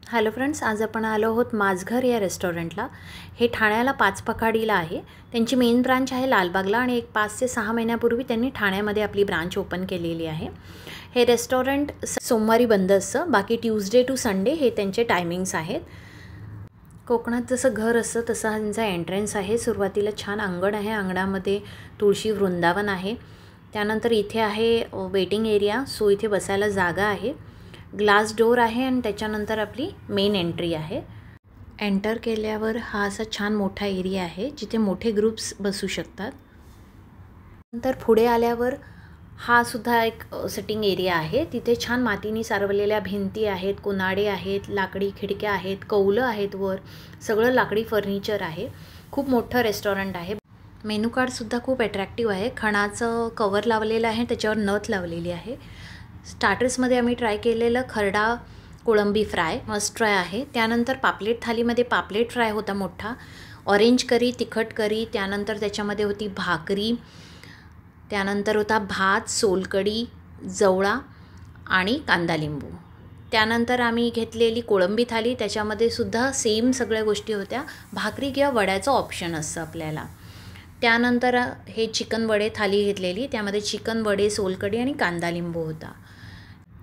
Hello friends, आज आपण आलो आहोत माझघर या रेस्टॉरंटला। हे ठाण्याला पाचपखाडीला आहे। त्यांची मेन ब्रांच आहे लालबागला आणि एक 5 ते 6 महिन्यापूर्वी त्यांनी ठाण्यामध्ये आपली ब्रांच ओपन केलेली आहे। हे रेस्टॉरंट सोमवारी बंद असतं, बाकी ट्यूसडे टू संडे हे त्यांचे टायमिंग्स आहेत। कोकणात जसं घर असतं तसा त्यांचा एंट्रन्स आहे। सुरुवातीला छान अंगण आहे, अंगणामध्ये तुळशी वृंदावन आहे। त्यानंतर इथे आहे वेटिंग एरिया, सो इथे बसायला जागा आहे। ग्लास डोर आहे आणि त्याच्यानंतर आपली मेन एंट्री आहे। एंटर केल्यावर हा असा छान मोठा एरिया आहे जिथे मोठे ग्रुप्स बसू शकतात। नंतर पुढे आल्यावर हा सुद्धा एक सिटिंग एरिया आहे। तिथे छान मातीने सारवलेल्या भिंती आहेत, कोनाडे आहेत, लाकडी खिडक्या आहेत, कौलं आहेत, वर सगळं लाकडी फर्निचर आहे। खूप मोठं रेस्टॉरंट आहे। मेनू कार्ड सुद्धा खूप अट्रॅक्टिव्ह आहे। खणाचं कवर लावलेलं आहे, त्याच्यावर नथ लावलेली आहे। स्टार्टर्समध्ये आम्ही ट्राय केलेलं खरडा कोळंबी फ्राय मस्ट ट्राय आहे। त्यानंतर पापलेट थालीमध्ये पापलेट फ्राय होता मोठा, ऑरेंज करी, तिखट करी, त्यानंतर त्याच्यामध्ये होती भाकरी, त्यानंतर होता भात, सोलकढी, जवळा आणि कांदा लिंबू। त्यानंतर आम्ही घेतलेली कोळंबी थाली, त्याच्यामध्ये सुद्धा सेम सगळ्या गोष्टी होत्या। भाकरी किंवा वड्याचं ऑप्शन असतं आपल्याला। त्यानंतर हे चिकन वडे थाली घेतलेली, त्यामध्ये चिकन वडे, सोलकढी आणि कांदा लिंबू होता।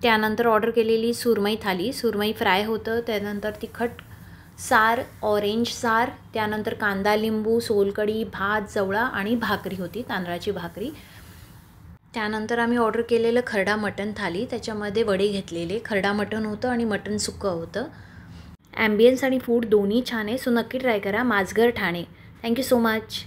त्यानंतर ऑर्डर केलेली सुरमई थाली, सुरमई फ्राय होतं, त्यानंतर तिखट सार, ऑरेंज सार, त्यानंतर कांदा लिंबू, सोलकढी, भात, जवळा आणि भाकरी होती, तांदळाची भाकरी। त्यानंतर आम्ही ऑर्डर केलेलं खरडा मटण थाली, त्याच्यामध्ये वडे घेतलेले, खरडा मटण होतं आणि मटण सुक्कं होतं। ॲम्बियन्स आणि फूड दोन्ही छान आहे, सो नक्की ट्राय करा। माझघर ठाणे। Thank you so much.